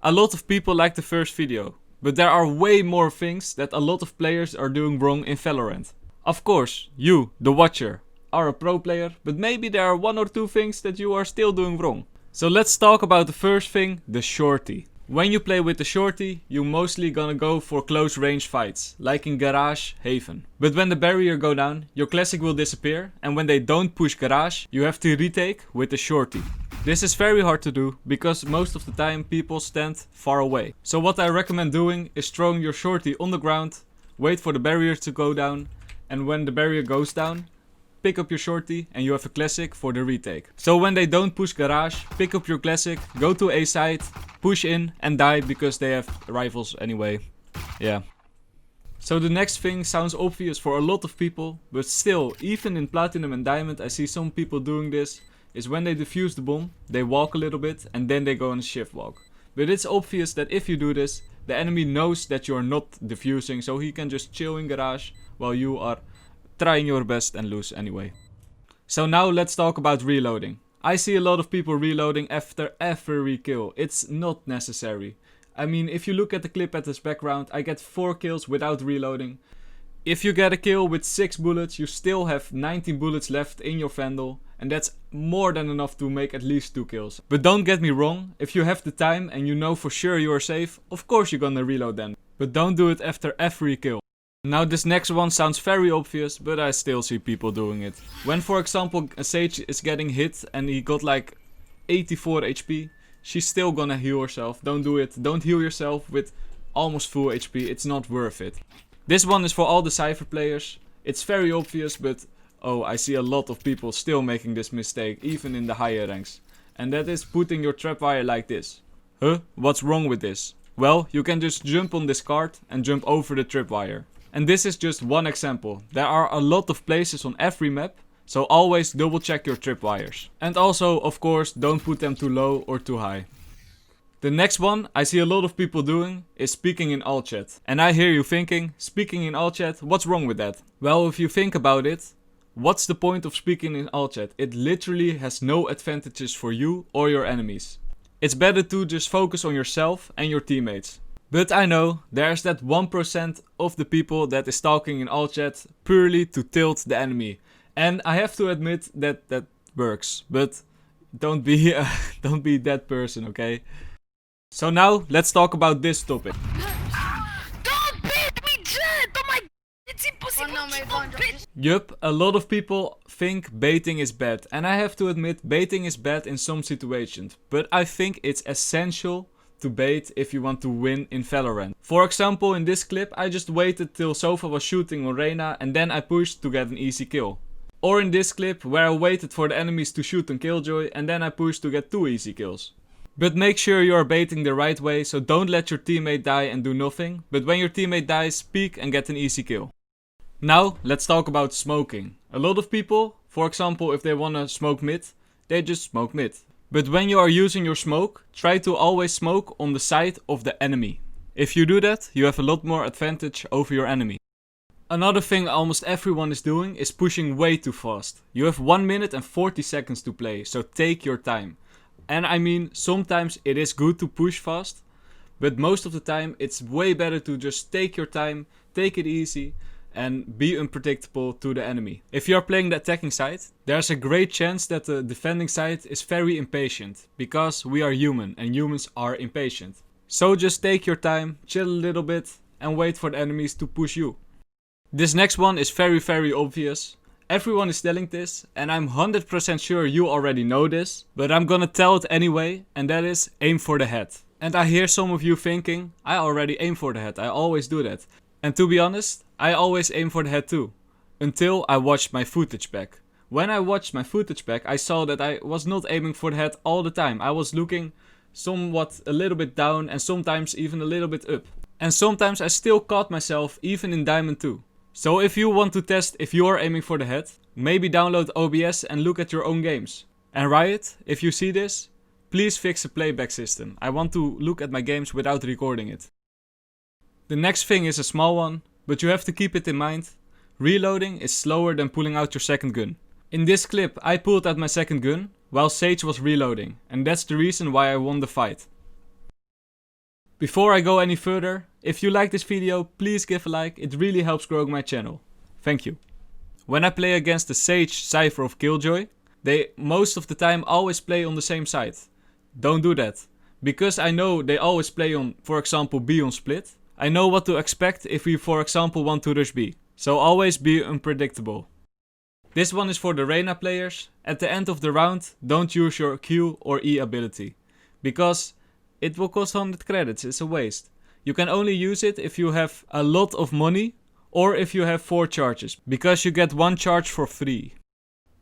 A lot of people like the first video, but there are way more things that a lot of players are doing wrong in Valorant. Of course, you, the watcher, are a pro player, but maybe there are 1 or 2 things that you are still doing wrong. So let's talk about the first thing, the shorty. When you play with the shorty, you mostly gonna go for close range fights, like in Garage, Haven. But when the barrier go down, your classic will disappear, and when they don't push Garage, you have to retake with the shorty. This is very hard to do, because most of the time people stand far away. So what I recommend doing is throwing your shorty on the ground, wait for the barrier to go down, and when the barrier goes down, pick up your shorty and you have a classic for the retake. So when they don't push Garage, pick up your classic, go to A side, push in and die because they have rifles anyway. Yeah. So the next thing sounds obvious for a lot of people, but still, even in Platinum and Diamond I see some people doing this, is when they defuse the bomb, they walk a little bit and then they go on a shift walk. But it's obvious that if you do this, the enemy knows that you are not defusing, so he can just chill in Garage while you are trying your best and lose anyway. So now let's talk about reloading. I see a lot of people reloading after every kill. It's not necessary. I mean, if you look at the clip at this background, I get 4 kills without reloading. If you get a kill with 6 bullets, you still have 19 bullets left in your Vandal, and that's more than enough to make at least 2 kills. But don't get me wrong, if you have the time and you know for sure you are safe, of course you're gonna reload then. But don't do it after every kill. Now this next one sounds very obvious, but I still see people doing it. When for example a Sage is getting hit and he got like 84 HP, she's still gonna heal herself. Don't do it. Don't heal yourself with almost full HP. It's not worth it. This one is for all the Cypher players. It's very obvious, but oh, I see a lot of people still making this mistake, even in the higher ranks. And that is putting your trapwire like this. Huh? What's wrong with this? Well, you can just jump on this card and jump over the tripwire. And this is just one example. There are a lot of places on every map, so always double check your tripwires. And also, of course, don't put them too low or too high. The next one I see a lot of people doing is speaking in all chat. And I hear you thinking, speaking in all chat, what's wrong with that? Well, if you think about it, what's the point of speaking in all chat? It literally has no advantages for you or your enemies. It's better to just focus on yourself and your teammates. But I know there's that 1% of the people that is talking in all chat purely to tilt the enemy. And I have to admit that that works. But don't be that person, okay? So now let's talk about this topic. Don't beat me, Jet! Oh my... It's impossible to beat. Yup, a lot of people think baiting is bad. And I have to admit baiting is bad in some situations. But I think it's essential to bait if you want to win in Valorant. For example, in this clip I just waited till Sofa was shooting on Reyna and then I pushed to get an easy kill. Or in this clip where I waited for the enemies to shoot on Killjoy and then I pushed to get 2 easy kills. But make sure you are baiting the right way, so don't let your teammate die and do nothing, but when your teammate dies, peek and get an easy kill. Now let's talk about smoking. A lot of people, for example if they wanna smoke mid, they just smoke mid. But when you are using your smoke, try to always smoke on the side of the enemy. If you do that, you have a lot more advantage over your enemy. Another thing almost everyone is doing is pushing way too fast. You have 1 minute and 40 seconds to play, so take your time. And I mean, sometimes it is good to push fast, but most of the time it's way better to just take your time, take it easy, and be unpredictable to the enemy. If you are playing the attacking side, there's a great chance that the defending side is very impatient, because we are human and humans are impatient. So just take your time, chill a little bit and wait for the enemies to push you. This next one is very obvious. Everyone is telling this and I'm 100% sure you already know this, but I'm gonna tell it anyway, and that is aim for the head. And I hear some of you thinking, I already aim for the head, I always do that. And to be honest, I always aim for the head too. Until I watched my footage back. When I watched my footage back, I saw that I was not aiming for the head all the time. I was looking somewhat a little bit down and sometimes even a little bit up. And sometimes I still caught myself even in Diamond 2. So if you want to test if you are aiming for the head, maybe download OBS and look at your own games. And Riot, if you see this, please fix the playback system. I want to look at my games without recording it. The next thing is a small one, but you have to keep it in mind. Reloading is slower than pulling out your second gun. In this clip I pulled out my second gun while Sage was reloading, and that's the reason why I won the fight. Before I go any further, if you like this video, please give a like, it really helps grow my channel. Thank you. When I play against the Sage, Cypher of Killjoy, they most of the time always play on the same side. Don't do that. Because I know they always play on, for example, B on split, I know what to expect if we, for example, want to rush B. So always be unpredictable. This one is for the Reyna players. At the end of the round, don't use your Q or E ability. Because it will cost 100 credits, it's a waste. You can only use it if you have a lot of money or if you have 4 charges. Because you get 1 charge for free.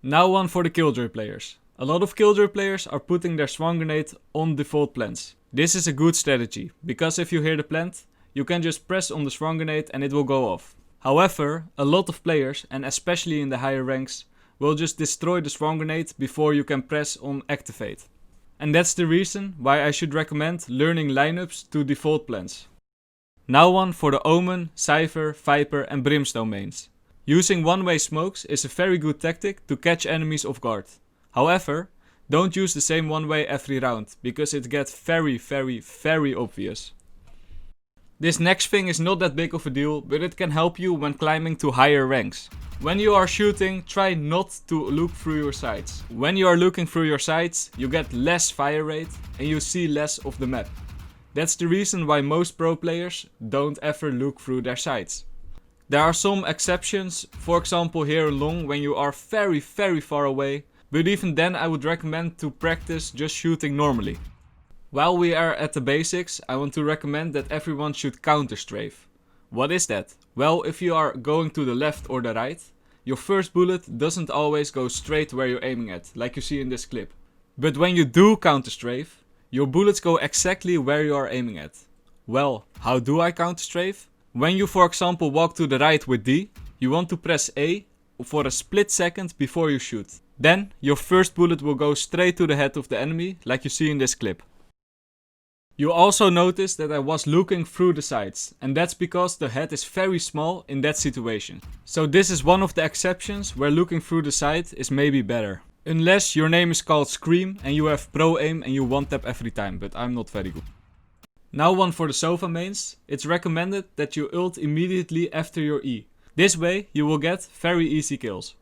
Now one for the Killjoy players. A lot of Killjoy players are putting their Swan Grenade on default plants. This is a good strategy, because if you hear the plant, you can just press on the Swan Grenade and it will go off. However, a lot of players, and especially in the higher ranks, will just destroy the Swan Grenade before you can press on activate. And that's the reason why I should recommend learning lineups to default plants. Now one for the Omen, Cypher, Viper and Brimstone mains. Using one-way smokes is a very good tactic to catch enemies off guard. However, don't use the same one way every round, because it gets very obvious. This next thing is not that big of a deal, but it can help you when climbing to higher ranks. When you are shooting, try not to look through your sights. When you are looking through your sights, you get less fire rate and you see less of the map. That's the reason why most pro players don't ever look through their sights. There are some exceptions, for example here long when you are very far away. But even then I would recommend to practice just shooting normally. While we are at the basics, I want to recommend that everyone should counter strafe. What is that? Well, if you are going to the left or the right, your first bullet doesn't always go straight where you're aiming at, like you see in this clip. But when you do counter strafe, your bullets go exactly where you are aiming at. Well, how do I counter strafe? When you, for example, walk to the right with D, you want to press A for a split second before you shoot. Then your first bullet will go straight to the head of the enemy, like you see in this clip. You also notice that I was looking through the sights, and that's because the head is very small in that situation. So this is one of the exceptions where looking through the sight is maybe better. Unless your name is called Scream and you have pro aim and you one tap every time, but I'm not very good. Now one for the Sova mains. It's recommended that you ult immediately after your E. This way you will get very easy kills.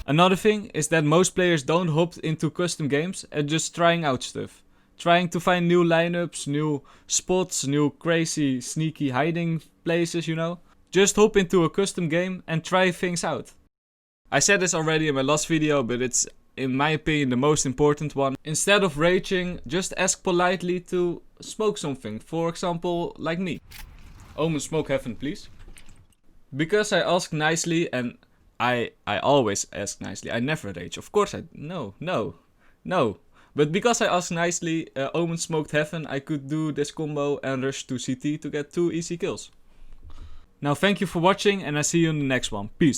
Another thing is that most players don't hop into custom games and just trying out stuff. Trying to find new lineups, new spots, new crazy sneaky hiding places, you know. Just hop into a custom game and try things out. I said this already in my last video, but it's in my opinion the most important one. Instead of raging, just ask politely to smoke something. For example, like me. Omen, smoke heaven please. Because I ask nicely and I always ask nicely. I never rage. Of course no. But because I asked nicely, Omen smoked heaven, I could do this combo and rush to CT to get 2 easy kills. Now thank you for watching and I see you in the next one. Peace.